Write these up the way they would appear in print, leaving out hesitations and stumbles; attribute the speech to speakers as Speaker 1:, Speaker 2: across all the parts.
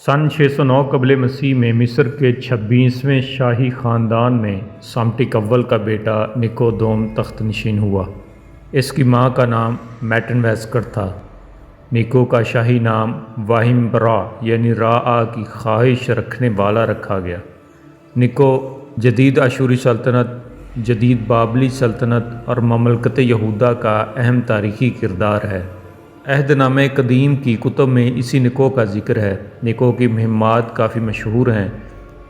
Speaker 1: سن 609 قبل مسیح میں مصر کے 26ویں شاہی خاندان میں سامٹک اول کا بیٹا نکودوم تخت نشین ہوا۔ اس کی ماں کا نام میٹن ویسکر تھا۔ نیکو کا شاہی نام واہم برا یعنی راآ کی خواہش رکھنے والا رکھا گیا۔ نیکو جدید اشوری سلطنت، جدید بابلی سلطنت اور مملکت یہودہ کا اہم تاریخی کردار ہے۔ عہد نامہ قدیم کی کتب میں اسی نیکو کا ذکر ہے۔ نیکو کی مہمات کافی مشہور ہیں۔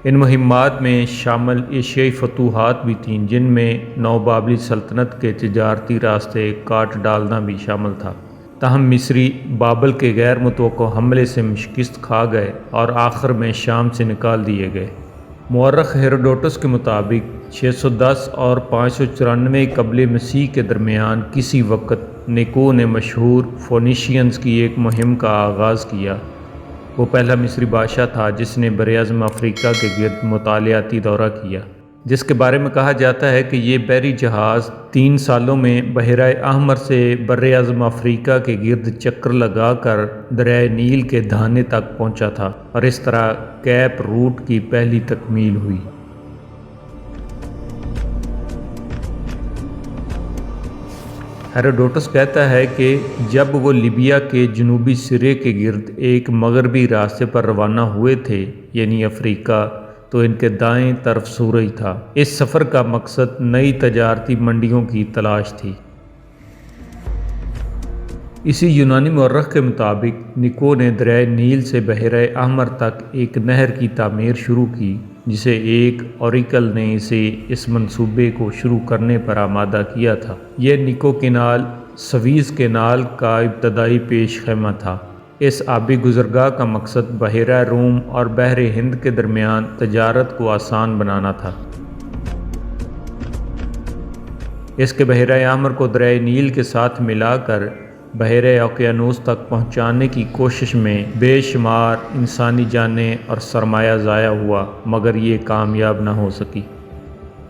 Speaker 1: ان مہمات میں شامل ایشیائی فتوحات بھی تھیں، جن میں نو بابلی سلطنت کے تجارتی راستے کاٹ ڈالنا بھی شامل تھا۔ تاہم مصری بابل کے غیر متوقع حملے سے شکست کھا گئے اور آخر میں شام سے نکال دیے گئے۔ مورخ ہیروڈوٹس کے مطابق 610 اور 594 قبل مسیح کے درمیان کسی وقت نیکو نے مشہور فونیشینز کی ایک مہم کا آغاز کیا۔ وہ پہلا مصری بادشاہ تھا جس نے براعظم افریقہ کے گرد مطالعاتی دورہ کیا، جس کے بارے میں کہا جاتا ہے کہ یہ بحری جہاز 3 سالوں میں بحیرہ احمر سے براعظم افریقہ کے گرد چکر لگا کر دریائے نیل کے دہانے تک پہنچا تھا، اور اس طرح کیپ روٹ کی پہلی تکمیل ہوئی۔ ہیروڈوٹس کہتا ہے کہ جب وہ لیبیا کے جنوبی سرے کے گرد ایک مغربی راستے پر روانہ ہوئے تھے، یعنی افریقہ، تو ان کے دائیں طرف سورج تھا۔ اس سفر کا مقصد نئی تجارتی منڈیوں کی تلاش تھی۔ اسی یونانی مورخ کے مطابق نیکو نے دریائے نیل سے بحیرہ احمر تک ایک نہر کی تعمیر شروع کی، جسے ایک اوریکل نے اسے اس منصوبے کو شروع کرنے پر آمادہ کیا تھا۔ یہ نیکو کینال سویز کینال کا ابتدائی پیش خیمہ تھا۔ اس آبی گزرگاہ کا مقصد بحیرہ روم اور بحر ہند کے درمیان تجارت کو آسان بنانا تھا۔ اس کے بحیرہ احمر کو دریائے نیل کے ساتھ ملا کر بحیرہ اوقیانوس تک پہنچانے کی کوشش میں بے شمار انسانی جانیں اور سرمایہ ضائع ہوا، مگر یہ کامیاب نہ ہو سکی۔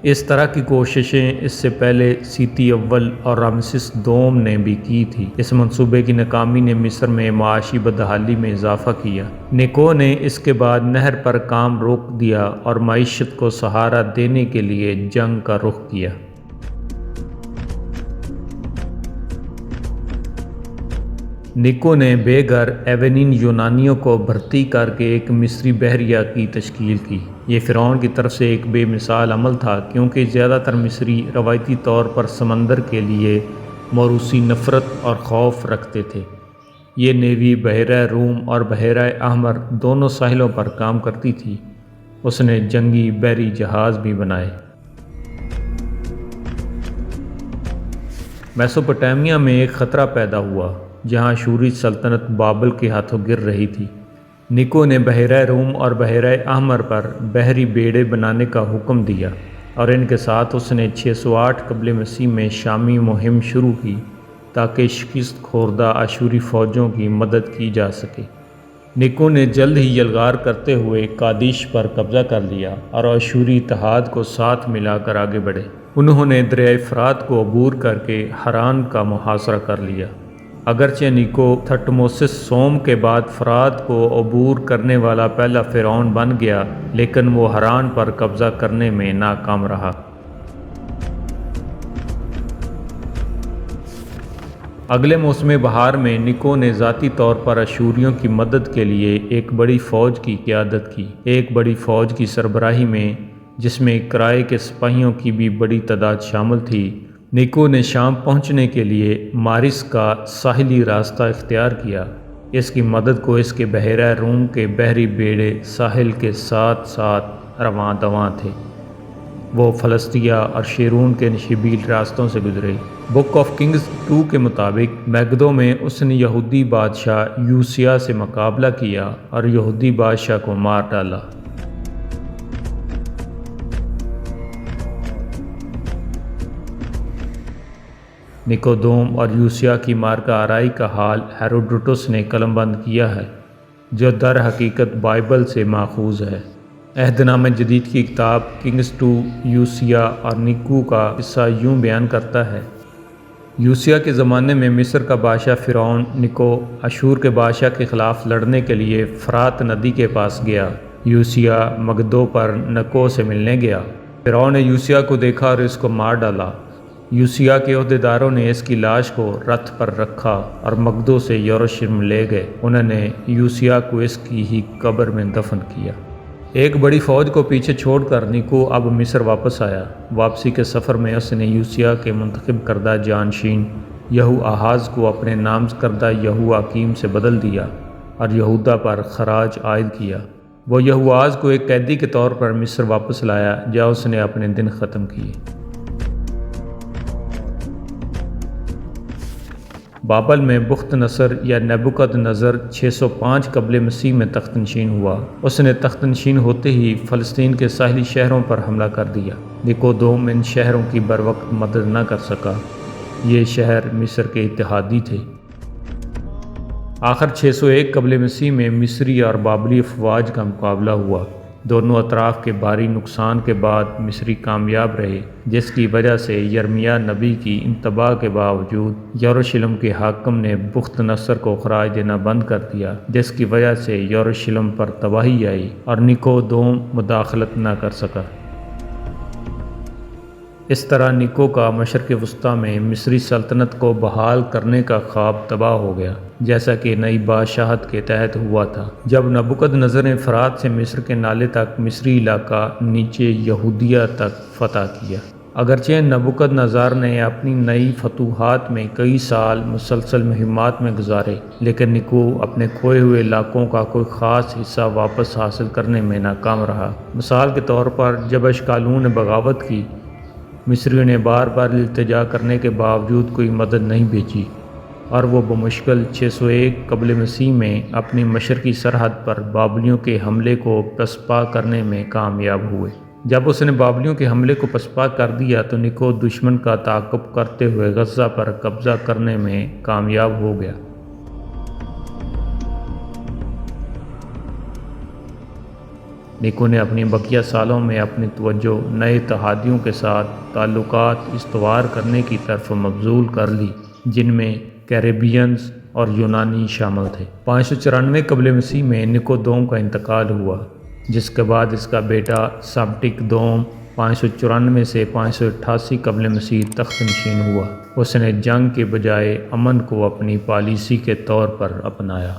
Speaker 1: اس طرح کی کوششیں اس سے پہلے سیتی اول اور رامسس دوم نے بھی کی تھی۔ اس منصوبے کی ناکامی نے مصر میں معاشی بدحالی میں اضافہ کیا۔ نیکو نے اس کے بعد نہر پر کام روک دیا اور معیشت کو سہارا دینے کے لیے جنگ کا رخ کیا۔ نیکو نے بے گھر ایونین یونانیوں کو بھرتی کر کے ایک مصری بحریہ کی تشکیل کی۔ یہ فرعون کی طرف سے ایک بے مثال عمل تھا، کیونکہ زیادہ تر مصری روایتی طور پر سمندر کے لیے موروثی نفرت اور خوف رکھتے تھے۔ یہ نیوی بحیرہ روم اور بحیرہ احمر دونوں ساحلوں پر کام کرتی تھی۔ اس نے جنگی بحری جہاز بھی بنائے۔ میسوپوٹیمیا میں ایک خطرہ پیدا ہوا، جہاں اشوری سلطنت بابل کے ہاتھوں گر رہی تھی۔ نیکو نے بحیرہ روم اور بحیرہ احمر پر بحری بیڑے بنانے کا حکم دیا، اور ان کے ساتھ اس نے 608 قبل مسیح میں شامی مہم شروع کی تاکہ شکست خوردہ اشوری فوجوں کی مدد کی جا سکے۔ نیکو نے جلد ہی یلغار کرتے ہوئے قادش پر قبضہ کر لیا اور اشوری اتحاد کو ساتھ ملا کر آگے بڑھے۔ انہوں نے دریائے فرات کو عبور کر کے ہران کا محاصرہ کر لیا۔ اگرچہ نیکو تھٹموسس سوم کے بعد فرات کو عبور کرنے والا پہلا فرعون بن گیا، لیکن وہ ہران پر قبضہ کرنے میں ناکام رہا۔ اگلے موسم بہار میں نیکو نے ذاتی طور پر اشوریوں کی مدد کے لیے ایک بڑی فوج کی قیادت کی، ایک بڑی فوج کی سربراہی میں، جس میں کرائے کے سپاہیوں کی بھی بڑی تعداد شامل تھی۔ نیکو نے شام پہنچنے کے لیے مارس کا ساحلی راستہ اختیار کیا۔ اس کی مدد کو اس کے بحیرہ روم کے بحری بیڑے ساحل کے ساتھ ساتھ رواں دواں تھے۔ وہ فلسطیہ اور شیرون کے نشیبیل راستوں سے گزرے۔ بک آف کنگز 2 کے مطابق میگدو میں اس نے یہودی بادشاہ یوسیہ سے مقابلہ کیا اور یہودی بادشاہ کو مار ڈالا۔ نیکودوم اور یوسیہ کی مارکہ آرائی کا حال ہیروڈوٹس نے قلم بند کیا ہے، جو در حقیقت بائبل سے ماخوذ ہے۔ عہد نامہ جدید کی کتاب کنگز 2 یوسیہ اور نیکو کا قصہ یوں بیان کرتا ہے: یوسیہ کے زمانے میں مصر کا بادشاہ فرعون نکو اشور کے بادشاہ کے خلاف لڑنے کے لیے فرات ندی کے پاس گیا۔ یوسیہ مگدو پر نکو سے ملنے گیا۔ فرعون نے یوسیہ کو دیکھا اور اس کو مار ڈالا۔ یوسیہ کے عہدیداروں نے اس کی لاش کو رتھ پر رکھا اور مگدو سے یروشلم لے گئے۔ انہوں نے یوسیہ کو اس کی ہی قبر میں دفن کیا۔ ایک بڑی فوج کو پیچھے چھوڑ کر نیکو اب مصر واپس آیا۔ واپسی کے سفر میں اس نے یوسیہ کے منتخب کردہ جانشین یہو آہاز کو اپنے نام کردہ یہو آکیم سے بدل دیا اور یہودا پر خراج عائد کیا۔ وہ یہو آہاز کو ایک قیدی کے طور پر مصر واپس لایا جہاں اس نے اپنے دن ختم کیے۔ بابل میں بخت نصر یا نیبوکد نظر 605 قبل مسیح میں تخت نشین ہوا۔ اس نے تخت نشین ہوتے ہی فلسطین کے ساحلی شہروں پر حملہ کر دیا۔ نکودوم ان شہروں کی بروقت مدد نہ کر سکا۔ یہ شہر مصر کے اتحادی تھے۔ آخر 601 قبل مسیح میں مصری اور بابلی افواج کا مقابلہ ہوا۔ دونوں اطراف کے بھاری نقصان کے بعد مصری کامیاب رہے، جس کی وجہ سے یرمیاہ نبی کی انتباہ کے باوجود یروشلم کے حاکم نے بخت نصر کو خراج دینا بند کر دیا، جس کی وجہ سے یروشلم پر تباہی آئی اور نکودوم مداخلت نہ کر سکا۔ اس طرح نیکو کا مشرق وسطیٰ میں مصری سلطنت کو بحال کرنے کا خواب تباہ ہو گیا، جیسا کہ نئی بادشاہت کے تحت ہوا تھا۔ جب نبوکد نظر نے فرات سے مصر کے نالے تک مصری علاقہ نیچے یہودیہ تک فتح کیا۔ اگرچہ نبوکد نظر نے اپنی نئی فتوحات میں کئی سال مسلسل مہمات میں گزارے، لیکن نیکو اپنے کھوئے ہوئے علاقوں کا کوئی خاص حصہ واپس حاصل کرنے میں ناکام رہا۔ مثال کے طور پر جب اشکالون نے بغاوت کی، مصریوں نے بار بار التجا کرنے کے باوجود کوئی مدد نہیں بھیجی اور وہ بمشکل 601 قبل مسیح میں اپنی مشرقی سرحد پر بابلیوں کے حملے کو پسپا کرنے میں کامیاب ہوئے۔ جب اس نے بابلیوں کے حملے کو پسپا کر دیا تو نیکو دشمن کا تعاقب کرتے ہوئے غزہ پر قبضہ کرنے میں کامیاب ہو گیا۔ نیکو نے اپنی بقیہ سالوں میں اپنی توجہ نئے اتحادیوں کے ساتھ تعلقات استوار کرنے کی طرف مبذول کر لی، جن میں کیریبینز اور یونانی شامل تھے۔ 594 قبل مسیح میں نکودوم کا انتقال ہوا، جس کے بعد اس کا بیٹا سامٹک دوم 594 سے 588 قبل مسیح تخت نشین ہوا۔ اس نے جنگ کے بجائے امن کو اپنی پالیسی کے طور پر اپنایا۔